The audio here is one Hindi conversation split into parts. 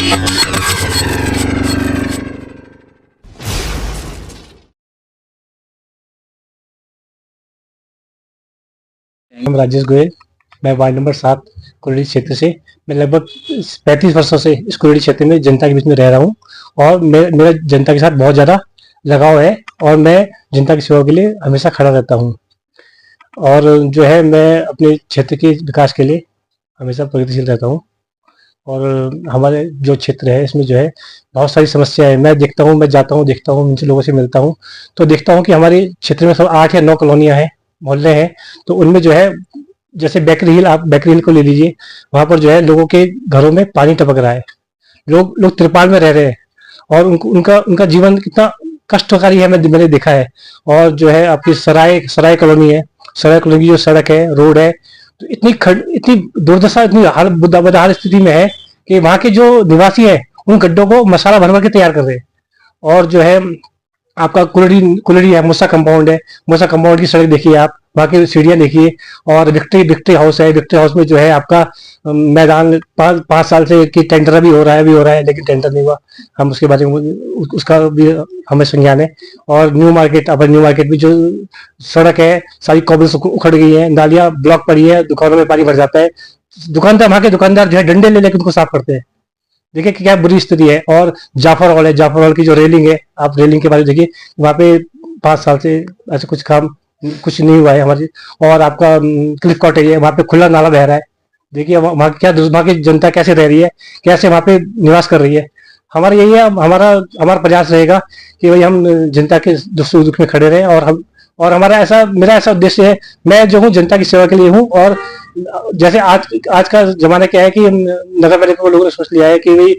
हम राजेश गोयल, मैं वार्ड नंबर 7 कुरड़ी क्षेत्र से। मैं लगभग 35 वर्षों से इस कुरड़ी क्षेत्र में जनता के बीच में रह रहा हूँ और मेरा जनता के साथ बहुत ज़्यादा लगाव है और मैं जनता की सेवा के लिए हमेशा खड़ा रहता हूँ। और जो है मैं अपने क्षेत्र के विकास के लिए हमेशा प्रगतिशील रहता हूँ। और हमारे जो क्षेत्र है इसमें जो है बहुत सारी समस्या है। मैं देखता हूँ, मैं जाता हूँ, देखता हूँ, उनसे लोगों से मिलता हूँ, तो देखता हूँ कि हमारे क्षेत्र में सब 8 या 9 कॉलोनियाँ हैं, मोहल्ले हैं। तो उनमें जो है जैसे बेकरी हिल, आप बेकरी हिल को ले लीजिए, वहाँ पर जो है लोगों के घरों में पानी टपक रहा है। लोग लोग त्रिपाल में रह रहे हैं और उनको उनका उनका जीवन कितना कष्टकारी है मैंने देखा है। और जो है आपकी सराय सराय कॉलोनी है, सराय कॉलोनी की जो सड़क है, रोड है, तो इतनी दुर्दशा, इतनी हाल बदहाल स्थिति में है कि वहाँ के जो निवासी हैं उन गड्ढों को मसाला भर भर के तैयार कर रहे हैं। और जो है आपका कुलड़ी कुलड़ी है, मूसा कंपाउंड है, मूसा कंपाउंड की सड़क देखिए आप, वहाँ की सीढ़ियाँ देखिए। और विक्ट्री विक्ट्री हाउस है, विक्ट्री हाउस में जो है आपका मैदान 5 साल से कि टेंडर भी हो रहा है, लेकिन टेंडर नहीं हुआ। हम उसके बारे में उसका भी हमें संज्ञान है। और न्यू मार्केट, अब न्यू मार्केट भी जो सड़क है सारी कॉबल्स उखड़ गई है, नालियाँ ब्लॉक पड़ी है, दुकानों में पानी भर जाता है। दुकानदार, वहाँ के दुकानदार जो है डंडे ले लेकर उनको साफ करते हैं। देखिए कि क्या बुरी स्थिति है। और जाफर हॉल है, जाफर हॉल की जो रेलिंग है, आप रेलिंग के बारे में देखिए, वहाँ पे 5 साल से ऐसे कुछ नहीं हुआ है हमारी। और आपका क्लिफ कॉटेज है, वहाँ पे खुला नाला बह रहा है। देखिए वहाँ क्या वहाँ की जनता कैसे रह रही है, कैसे वहाँ पे निवास कर रही है। हमारा यही है, हमारा हमारा प्रयास रहेगा कि भाई हम जनता के सुख दुख में खड़े रहें। और हमारा ऐसा, मेरा ऐसा उद्देश्य है, मैं जो हूँ जनता की सेवा के लिए हूँ। और जैसे आज का जमाना क्या है कि नगर पालिका को लोगों ने सोच लिया है कि भाई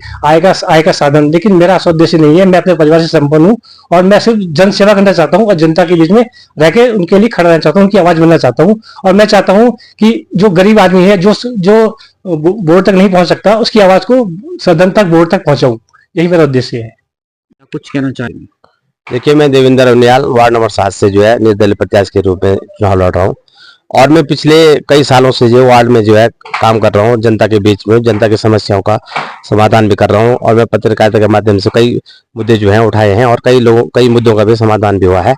आय का साधन, लेकिन मेरा ऐसा उद्देश्य नहीं है। मैं अपने परिवार से संपन्न हूँ और मैं सिर्फ जन सेवा करना चाहता हूँ और जनता के बीच में रह के उनके लिए खड़ा रहना चाहता हूँ, उनकी आवाज बनना चाहता हूँ। और मैं चाहता हूँ कि जो गरीब आदमी है, जो जो बोर्ड तक नहीं पहुंच सकता, उसकी आवाज को सदन तक, बोर्ड तक पहुंचाऊं, यही मेरा उद्देश्य है। कुछ कहना चाहेंगे? देखिए, मैं देवेंद्र उनियाल वार्ड नंबर 7 से जो है निर्दलीय प्रत्याशी के रूप में चुनाव लड़ रहा हूँ। और मैं पिछले कई सालों से जो वार्ड में जो है काम कर रहा हूँ, जनता के बीच में जनता की समस्याओं का समाधान भी कर रहा हूँ। और मैं पत्रकारिता के माध्यम से कई मुद्दे जो हैं उठाए हैं और कई मुद्दों का भी समाधान भी हुआ है।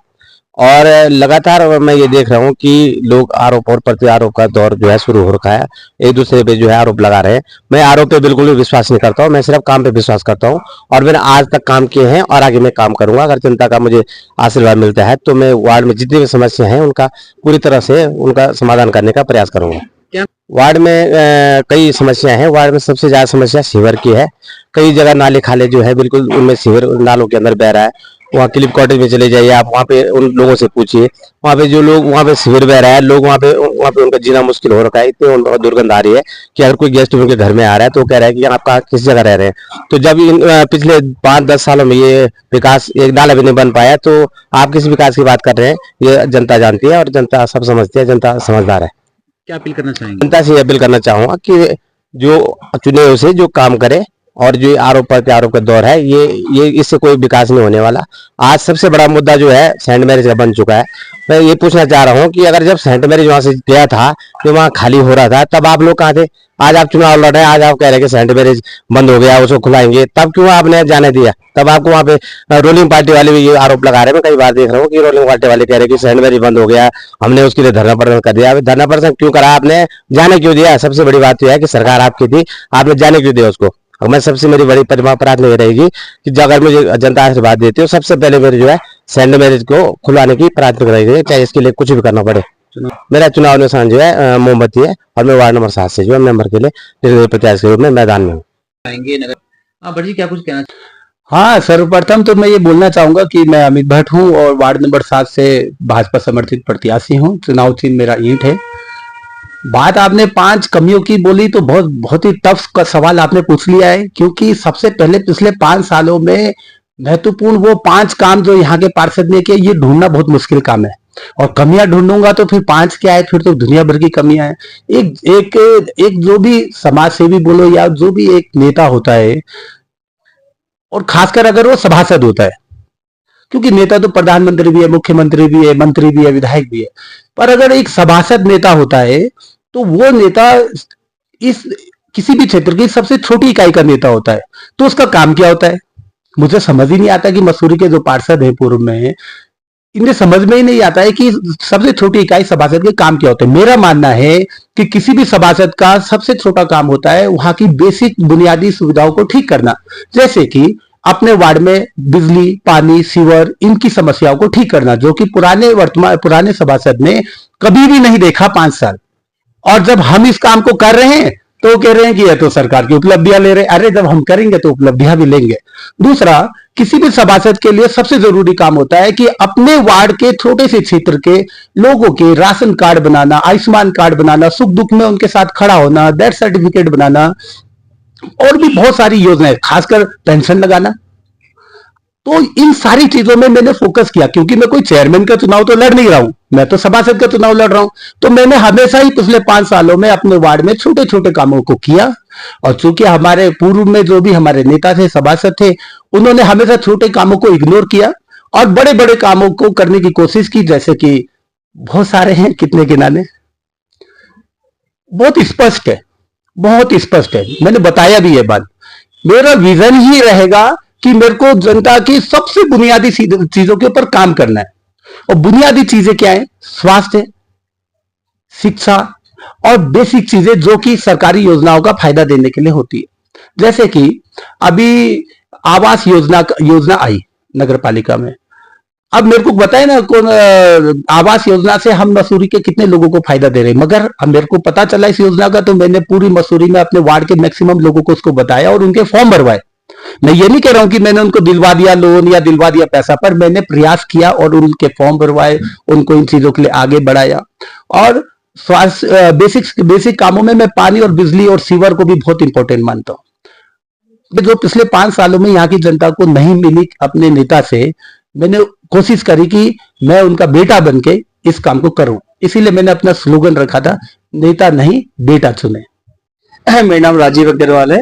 और लगातार मैं ये देख रहा हूँ कि लोग आरोप और प्रति आरोप का दौर जो है शुरू हो रखा है, एक दूसरे पे जो है आरोप लगा रहे हैं। मैं आरोप पे बिल्कुल भी विश्वास नहीं करता हूँ, मैं सिर्फ काम पे विश्वास करता हूँ। और मैंने आज तक काम किए हैं और आगे मैं काम करूंगा। अगर जनता का मुझे आशीर्वाद मिलता है तो मैं वार्ड में जितनी भी समस्या है उनका पूरी तरह से उनका समाधान करने का प्रयास करूंगा। वार्ड में कई समस्याएं हैं। वार्ड में सबसे ज्यादा समस्या सीवर की है। कई जगह नाले खाले जो है बिल्कुल उनमें सीवर नालों के अंदर बह रहा है। वहाँ क्लिप कॉटेज में चले जाइए आप, वहाँ पे उन लोगों से पूछिए, वहाँ पे जो लोग वहाँ पे सीवर बह रहा है, लोग वहाँ पे उनका जीना मुश्किल हो रखा है। इतनी दुर्गंध आ रही है कि अगर कोई गेस्ट उनके घर में आ रहा है तो वो कह रहा है कि आप कहाँ किस जगह रह रहे हैं। तो जब पिछले 5-10 सालों में ये विकास, एक नाला भी नहीं बन पाया, तो आप किस विकास की बात कर रहे हैं? ये जनता जानती है और जनता सब समझती है, जनता समझदार है। क्या अपील करना चाहेंगे? जनता से अपील करना चाहूंगा कि जो चुने हुए से जो काम करे। और जो आरोप प्रत्यारोप का दौर है, ये इससे कोई विकास नहीं होने वाला। आज सबसे बड़ा मुद्दा जो है सेंट मैरिज का बन चुका है। मैं ये पूछना चाह रहा हूँ कि अगर जब सेंट मैरिज वहां से गया था, जो वहां खाली हो रहा था, तब आप लोग कहाँ थे? आज आप चुनाव लड़ रहे हैं, आज आप कह रहे हैं कि सेंट मैरिज बंद हो गया, उसको खुलाएंगे, तब क्यों आपने जाने दिया? तब आपको वहाँ पे रोलिंग पार्टी वाले भी ये आरोप लगा रहे हैं। मैं कई बार देख रहा हूँ कि रोलिंग पार्टी वाले कह रहे हैं कि सेंट मैरिज बंद हो गया, हमने उसके लिए धरना प्रदर्शन कर दिया। धरना प्रदर्शन क्यों करा आपने? जाने क्यों दिया? सबसे बड़ी बात यह है कि सरकार आपकी थी, आपने जाने क्यों दिया उसको? और मैं सबसे मेरी बड़ी प्रार्थना ये रहेगी कि अगर मुझे जनता आशीर्वाद देती है, सबसे पहले मेरे जो है सेंट मैरिज को खुलवाने की प्रार्थना रहेगी, चाहे इसके लिए कुछ भी करना पड़े। मेरा चुनाव निशान जो है मोमबत्ती है और मैं वार्ड नंबर 7 से जो है मेंबर के लिए निर्दलीय प्रत्याशी के रूप में मैदान में हूँ। भट्ट जी, क्या कुछ कहना? हाँ, सर्वप्रथम तो मैं ये बोलना चाहूंगा कि मैं अमित भट्ट हूँ और वार्ड नंबर 7 से भाजपा समर्थित प्रत्याशी हूँ। चुनाव चिन्ह मेरा ईंट है। बात आपने 5 कमियों की बोली तो बहुत ही टफ का सवाल आपने पूछ लिया है, क्योंकि सबसे पहले पिछले 5 सालों में महत्वपूर्ण वो 5 काम जो यहाँ के पार्षद ने किए, ये ढूंढना बहुत मुश्किल काम है। और कमियां ढूंढूंगा तो फिर 5 क्या है, फिर तो दुनिया भर की कमियां हैं। एक जो भी समाज सेवी बोलो या जो भी एक नेता होता है, और खासकर अगर वो सभासद होता है, क्योंकि नेता तो प्रधानमंत्री भी है, मुख्यमंत्री भी है, मंत्री भी है, विधायक भी है, पर अगर एक सभासद नेता होता है तो वो नेता इस किसी भी क्षेत्र की सबसे छोटी इकाई का नेता होता है, तो उसका काम क्या होता है? मुझे समझ ही नहीं आता कि मसूरी के जो पार्षद हैं पूर्व में, इन्हें समझ में ही नहीं आता है कि सबसे छोटी इकाई सभासद के काम क्या होते हैं। मेरा मानना है कि किसी भी सभासद का सबसे छोटा काम होता है वहां की बेसिक बुनियादी सुविधाओं को ठीक करना, जैसे कि अपने वार्ड में बिजली, पानी, सीवर, इनकी समस्याओं को ठीक करना, जो कि पुराने सभासद ने कभी भी नहीं देखा 5 साल। और जब हम इस काम को कर रहे हैं तो वो कह रहे हैं कि यह तो सरकार की उपलब्धियां ले रहे हैं। अरे जब हम करेंगे तो उपलब्धियां भी लेंगे। दूसरा, किसी भी सभासद के लिए सबसे जरूरी काम होता है कि अपने वार्ड के छोटे से क्षेत्र के लोगों के राशन कार्ड बनाना, आयुष्मान कार्ड बनाना, सुख दुख में उनके साथ खड़ा होना, डेथ सर्टिफिकेट बनाना, और भी बहुत सारी योजनाएं, खासकर पेंशन लगाना। तो इन सारी चीजों में मैंने फोकस किया, क्योंकि मैं कोई चेयरमैन का चुनाव तो लड़ नहीं रहा हूं, मैं तो सभासद का चुनाव लड़ रहा हूं। तो मैंने हमेशा ही पिछले 5 सालों में अपने वार्ड में छोटे छोटे कामों को किया। और चूंकि हमारे पूर्व में जो भी हमारे नेता थे, सभासद थे, उन्होंने हमेशा छोटे कामों को इग्नोर किया और बड़े बड़े कामों को करने की कोशिश की, जैसे कि बहुत सारे हैं, कितने गिनाने, बहुत स्पष्ट है, बहुत स्पष्ट है। मैंने बताया भी ये बात। मेरा विजन ही रहेगा कि मेरे को जनता की सबसे बुनियादी चीजों के ऊपर काम करना है। और बुनियादी चीजें क्या है? स्वास्थ्य, शिक्षा और बेसिक चीजें जो कि सरकारी योजनाओं का फायदा देने के लिए होती है। जैसे कि अभी आवास योजना आई नगर पालिका में। अब मेरे को बताए ना कौन आवास योजना से हम मसूरी के कितने लोगों को फायदा दे रहे हैं। मगर अब मेरे को पता चला इस योजना का, तो मैंने पूरी मसूरी में अपने वार्ड के मैक्सिमम लोगों को उसको बताया और उनके फॉर्म भरवाए। मैं ये नहीं कह रहा हूं कि मैंने उनको दिलवा दिया लोन या दिलवा दिया पैसा, पर मैंने प्रयास किया और उनके फॉर्म भरवाए, उनको इन चीजों के लिए आगे बढ़ाया। और स्वास्थ्य बेसिक कामों में मैं पानी और बिजली और सीवर को भी बहुत इंपॉर्टेंट मानता हूं। जो पिछले 5 सालों में यहाँ की जनता को नहीं मिली अपने नेता से, मैंने कोशिश करी कि मैं उनका बेटा बन के इस काम को करूं। इसीलिए मैंने अपना स्लोगन रखा था, नेता नहीं बेटा चुने। मेरा नाम राजीव अग्रवाल है।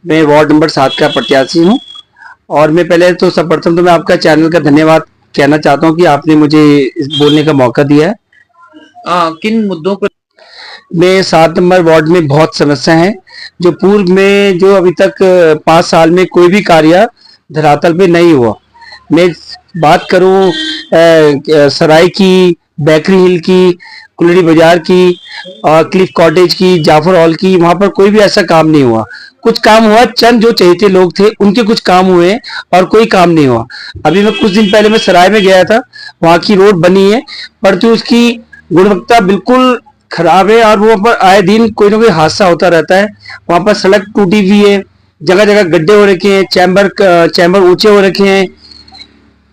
मैं वार्ड नंबर 7 का प्रत्याशी हूं। और मैं पहले तो सर्वप्रथम तो मैं आपका चैनल का धन्यवाद कहना चाहता हूं कि आपने मुझे इस बोलने का मौका दिया है। किन मुद्दों पर? मैं 7 नंबर वार्ड में बहुत समस्या है, जो पूर्व में जो अभी तक 5 साल में कोई भी कार्य धरातल पे नहीं हुआ। मैं बात करूं सराय की, बेकरी हिल की, कुलड़ी बाजार की, क्लिफ कॉटेज की, जाफर हॉल की, वहां पर कोई भी ऐसा काम नहीं हुआ। कुछ काम हुआ, चंद जो चहेते लोग थे उनके कुछ काम हुए और कोई काम नहीं हुआ। अभी मैं कुछ दिन पहले मैं सराय में गया था, वहां की रोड बनी है, परंतु उसकी गुणवत्ता बिल्कुल खराब है और वो पर आए दिन कोई ना कोई हादसा होता रहता है। वहां पर सड़क टूटी हुई है, जगह जगह गड्ढे हो रखे हैं, चैम्बर ऊंचे हो रखे हैं,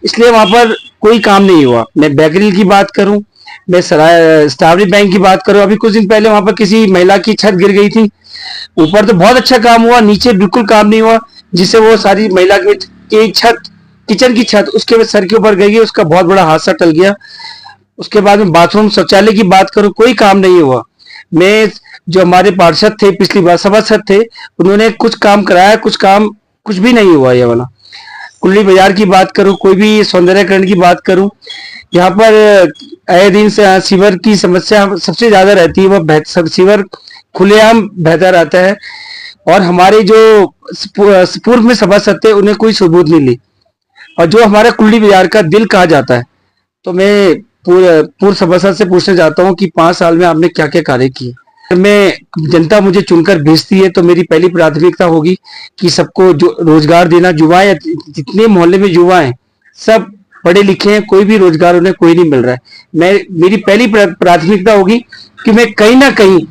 इसलिए वहां पर कोई काम नहीं हुआ। मैं बेकरी की बात करूं, मैं स्टावरी बैंक की बात करूं, अभी कुछ दिन पहले वहां पर किसी महिला की छत गिर गई थी। ऊपर तो बहुत अच्छा काम हुआ, नीचे बिल्कुल काम नहीं हुआ, जिससे वो सारी महिला की छत, किचन की छत उसके सर के ऊपर गई, उसका बहुत बड़ा हादसा टल गया। उसके बाद में बाथरूम शौचालय की बात करूं, कोई काम नहीं हुआ। मैं जो हमारे पार्षद थे, पिछली बार सभासद थे, उन्होंने कुछ काम कराया, कुछ भी नहीं हुआ। ये वाला कुल्ली बाजार की बात करूं, कोई भी सौंदर्यकरण की बात करूं, यहाँ पर आए दिन से सीवर की समस्या सबसे ज्यादा रहती है। वह सीवर खुलेआम बहता रहता है और हमारे जो पूर्व में सभासद थे उन्हें कोई सबूत नहीं ली। और जो हमारा कुल्ली बाजार का दिल कहा जाता है, तो मैं पूर्व सभासद से पूछना चाहता हूँ कि 5 साल में आपने क्या क्या कार्य किए। मैं जनता मुझे चुनकर भेजती है तो मेरी पहली प्राथमिकता होगी कि सबको जो रोजगार देना। युवा, जितने मोहल्ले में युवा हैं सब पढ़े लिखे हैं, कोई भी रोजगार उन्हें कोई नहीं मिल रहा है। मेरी पहली प्राथमिकता होगी कि मैं कहीं ना कहीं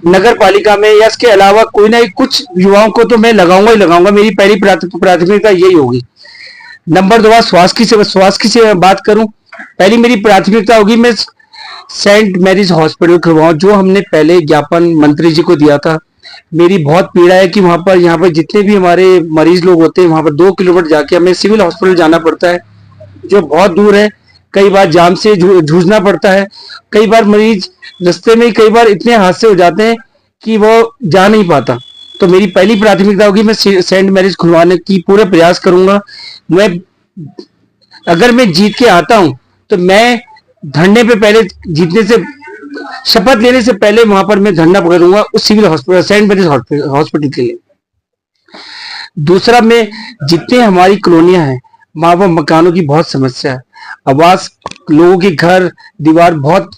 नगर पालिका में या इसके अलावा कोई ना कुछ युवाओं को तो मैं लगाऊंगा ही लगाऊंगा। मेरी पहली प्राथमिकता यही होगी। नंबर 2, स्वास्थ्य की बात करूं, पहली मेरी प्राथमिकता होगी मैं सेंट मैरीज हॉस्पिटल खुलवाऊं, जो हमने पहले ज्ञापन मंत्री जी को दिया था। मेरी बहुत पीड़ा है कि यहाँ पर जितने भी हमारे मरीज लोग होते हैं, वहां पर 2 किलोमीटर जाके हमें सिविल हॉस्पिटल जाना पड़ता है, जो बहुत दूर है। कई बार जाम से जूझना पड़ता है, कई बार मरीज रास्ते में कई बार इतने हादसे हो जाते हैं कि वो जा नहीं पाता। तो मेरी पहली प्राथमिकता होगी मैं सेंट मैरीज खुलवाने की पूरे प्रयास करूंगा। अगर मैं जीत के आता हूं तो मैं धरने पे पहले जीतने से शपथ लेने से पहले वहां पर मैं धरना करूंगा उस civil hospital, saint Mary's hospital के लिए। दूसरा, मैं जितने हमारी कॉलोनियां हैं वहां पर मकानों की बहुत समस्या है। आवास, लोगों के घर दीवार बहुत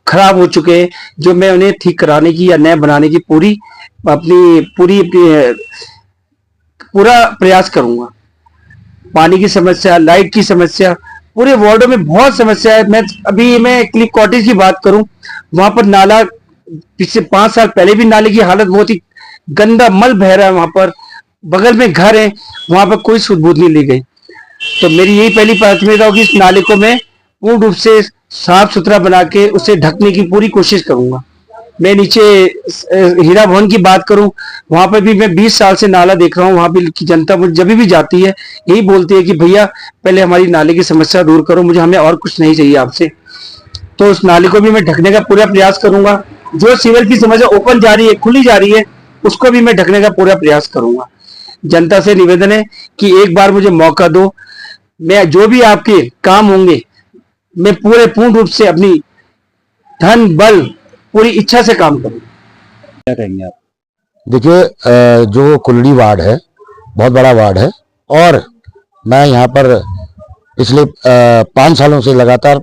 खराब हो चुके हैं, जो मैं उन्हें ठीक कराने की या नए बनाने की पूरा प्रयास करूंगा। पानी की समस्या, लाइट की समस्या, पूरे वार्डों में बहुत समस्या है। मैं क्लिक कॉटेज की बात करूं, वहां पर नाला पिछले 5 साल पहले भी नाले की हालत बहुत ही गंदा, मल बह रहा है वहां पर। बगल में घर है, वहां पर कोई सुध-बूध नहीं ली गई। तो मेरी यही पहली प्राथमिकता होगी, इस नाले को मैं पूर्ण रूप से साफ सुथरा बना के उसे ढकने की पूरी कोशिश करूंगा। मैं नीचे हीरा भवन की बात करूं, वहां पर भी मैं 20 साल से नाला देख रहा हूं। वहां पर की जनता मुझे जब भी जाती है यही बोलती है कि भैया पहले हमारी नाले की समस्या दूर करो, हमें और कुछ नहीं चाहिए आपसे। तो उस नाले को भी मैं ढकने का पूरा प्रयास करूंगा। जो सीवर की समस्या ओपन जा रही है, खुली जा रही है, उसको भी मैं ढकने का पूरा प्रयास करूंगा। जनता से निवेदन है कि एक बार मुझे मौका दो, मैं जो भी आपके काम होंगे मैं पूर्ण रूप से अपनी धन बल पूरी इच्छा से काम करूंगा। क्या कहेंगे आप? देखिए, जो कुल्लड़ी वार्ड है बहुत बड़ा वार्ड है, और मैं यहाँ पर पिछले 5 सालों से लगातार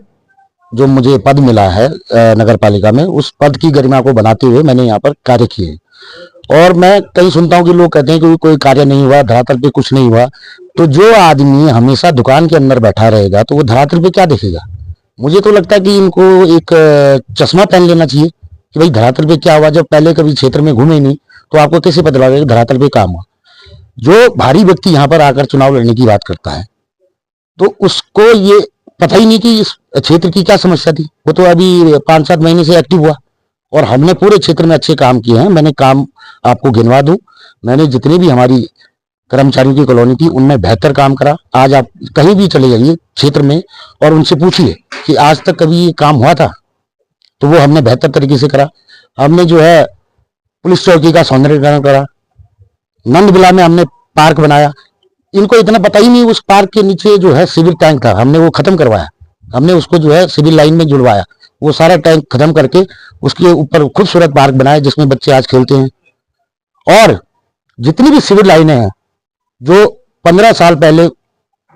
जो मुझे पद मिला है नगर पालिका में, उस पद की गरिमा को बनाते हुए मैंने यहाँ पर कार्य किए। और मैं कहीं सुनता हूँ कि लोग कहते हैं कि कोई कार्य नहीं हुआ, धरातल पे कुछ नहीं हुआ। तो जो आदमी हमेशा दुकान के अंदर बैठा रहेगा तो वो धरातल पे क्या देखेगा? मुझे तो लगता है कि इनको एक चश्मा पहन लेना चाहिए कि भाई धरातल पे क्या हुआ। जब पहले कभी क्षेत्र में घूमे नहीं तो आपको कैसे पता लगेगा कि धरातल पे काम हुआ? जो भारी व्यक्ति यहाँ पर आकर चुनाव लड़ने की बात करता है तो उसको ये पता ही नहीं कि इस क्षेत्र की क्या समस्या थी। वो तो अभी 5-7 महीने से एक्टिव हुआ, और हमने पूरे क्षेत्र में अच्छे काम किए हैं। मैंने काम आपको गिनवा दूं, मैंने जितनी भी हमारी कर्मचारियों की कॉलोनी थी उनमें बेहतर काम करा। आज आप कहीं भी चले जाइए क्षेत्र में और उनसे पूछिए कि आज तक कभी ये काम हुआ था, तो वो हमने बेहतर तरीके से करा। हमने जो है पुलिस चौकी का सौंदर्यीकरण करा, नंद बिला में हमने पार्क बनाया। इनको इतना पता ही नहीं, उस पार्क के नीचे जो है सिविल टैंक था, हमने वो खत्म करवाया। हमने उसको जो है सिविल लाइन में जुड़वाया, वो सारा टैंक खत्म करके उसके ऊपर खूबसूरत पार्क बनाया जिसमें बच्चे आज खेलते हैं। और जितनी भी सिविल लाइनें हैं जो 15 साल पहले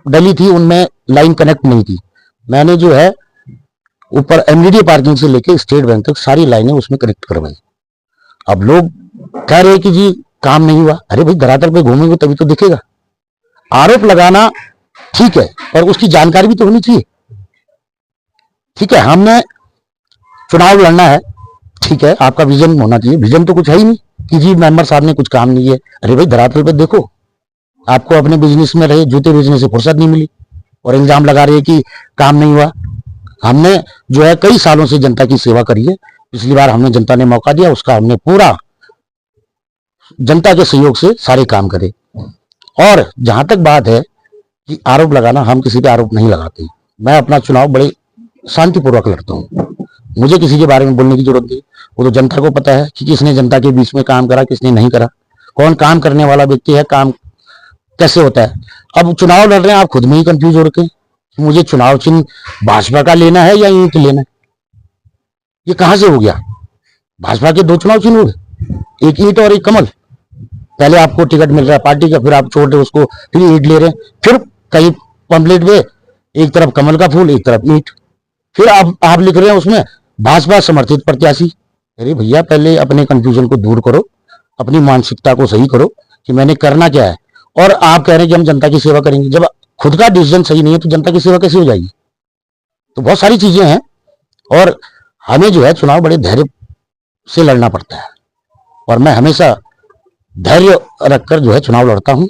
डली थी, उनमें लाइन कनेक्ट नहीं थी, मैंने जो है ऊपर एमडीडी पार्किंग से लेके स्टेट बैंक तक सारी लाइनें उसमें कनेक्ट करवाई। अब लोग कह रहे हैं कि जी काम नहीं हुआ। अरे भाई, धरातल पे घूमेंगे तभी तो दिखेगा। आरोप लगाना ठीक है, पर उसकी जानकारी भी तो होनी चाहिए। ठीक है, हमने चुनाव लड़ना है, ठीक है, आपका विजन होना चाहिए। विजन तो कुछ है ही नहीं कि जी मेंबर साहब ने कुछ काम नहीं है। अरे भाई, धरातल पे देखो, आपको अपने बिजनेस में रहे, जूते बेचने से फुर्सत नहीं मिली और इल्जाम लगा रही है कि काम नहीं हुआ। हमने जो है कई सालों से जनता की सेवा करी है। पिछली बार हमने जनता ने मौका दिया, उसका हमने पूरा जनता के सहयोग से सारे काम करे। और जहां तक बात है कि आरोप लगाना, हम किसी पे आरोप नहीं लगाते। मैं अपना चुनाव बड़े शांतिपूर्वक लड़ता हूँ, मुझे किसी के बारे में बोलने की जरूरत नहीं। वो तो जनता को पता है कि किसने जनता के बीच में काम करा, किसने नहीं करा, कौन काम करने वाला व्यक्ति है, काम कैसे होता है। अब चुनाव लड़ रहे हैं, आप खुद में ही कंफ्यूज हो रखे हैं कि मुझे चुनाव चिन्ह भाजपा का लेना है या ईंट लेना है। ये कहां से हो गया? भाजपा के 2 चुनाव चिन्ह हो गए, एक ईंट और एक कमल। पहले आपको टिकट मिल रहा है पार्टी का, फिर आप छोड़ रहे उसको, फिर ईंट ले रहे हैं। फिर कई पंपलेट में एक तरफ कमल का फूल, एक तरफ ईंट, फिर आप लिख रहे हैं उसमें भाजपा समर्थित प्रत्याशी। अरे भैया, पहले अपने कंफ्यूजन को दूर करो, अपनी मानसिकता को सही करो कि मैंने करना क्या है। और आप कह रहे हैं कि हम जनता की सेवा करेंगे, जब खुद का डिसीजन सही नहीं है तो जनता की सेवा कैसे हो जाएगी? तो बहुत सारी चीजें हैं, और हमें जो है चुनाव बड़े धैर्य से लड़ना पड़ता है। और मैं हमेशा धैर्य रखकर जो है चुनाव लड़ता हूं।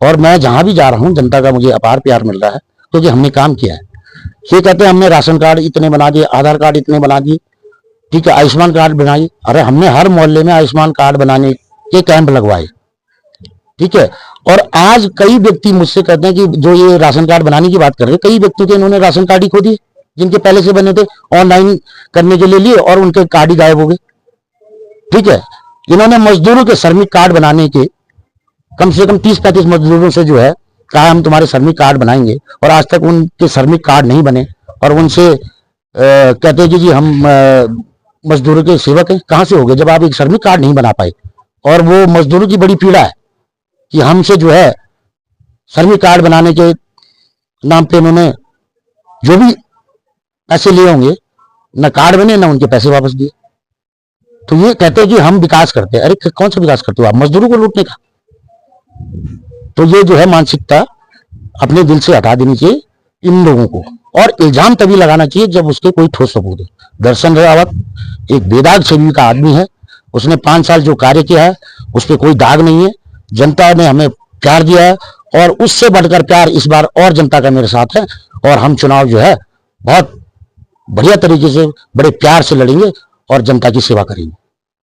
और मैं जहां भी जा रहा हूं जनता का मुझे अपार प्यार मिल रहा है, क्योंकि हमने काम किया है। ये कहते हैं हमने राशन कार्ड इतने बना दिए, आधार कार्ड इतने बना दिए, ठीक है, आयुष्मान कार्ड बनाइए। अरे हमने हर मोहल्ले में आयुष्मान कार्ड बनाने के कैंप लगवाए, ठीक है। और आज कई व्यक्ति मुझसे कहते हैं कि जो ये राशन कार्ड बनाने की बात कर रहे हैं, कई व्यक्तियों के इन्होंने राशन कार्ड ही खो दिए, जिनके पहले से बने थे, ऑनलाइन करने के लिए लिए और उनके कार्ड ही गायब हो गए, ठीक है। इन्होंने मजदूरों के श्रमिक कार्ड बनाने के कम से कम 30-35 मजदूरों से जो है कहा हम तुम्हारे श्रमिक कार्ड बनाएंगे, और आज तक उनके श्रमिक कार्ड नहीं बने और उनसे कहते हैं कि जी हम मजदूरों के सेवक हैं। कहाँ से हो गए जब आप एक श्रमिक कार्ड नहीं बना पाए? और वो मजदूरों की बड़ी पीड़ा है कि हमसे जो है श्रमिक कार्ड बनाने के नाम पे उन्होंने जो भी पैसे लिए होंगे, न कार्ड बने न उनके पैसे वापस दिए। तो ये कहते हैं कि हम विकास करते हैं। अरे कौन सा विकास करते हो आप? मजदूरों को लूटने का। तो ये जो है मानसिकता अपने दिल से हटा देनी चाहिए इन लोगों को, और इल्जाम तभी लगाना चाहिए जब उसके कोई ठोस सबूत हो। दर्शन रावत एक बेदाग छवि का आदमी है। उसने 5 साल जो कार्य किया है उस पर कोई दाग नहीं है। जनता ने हमें प्यार दिया है और उससे बढ़कर प्यार इस बार और जनता का मेरे साथ है, और हम चुनाव जो है बहुत बढ़िया तरीके से बड़े प्यार से लड़ेंगे और जनता की सेवा करेंगे।